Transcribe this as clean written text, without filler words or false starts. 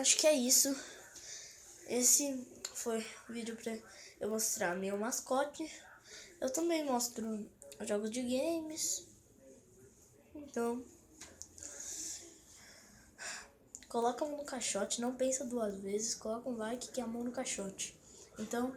acho que é isso. Esse foi o vídeo pra eu mostrar meu mascote. Eu também mostro jogos de games. Então, coloca a mão no caixote, não pensa duas vezes. Coloca um like que é a mão no caixote. Então,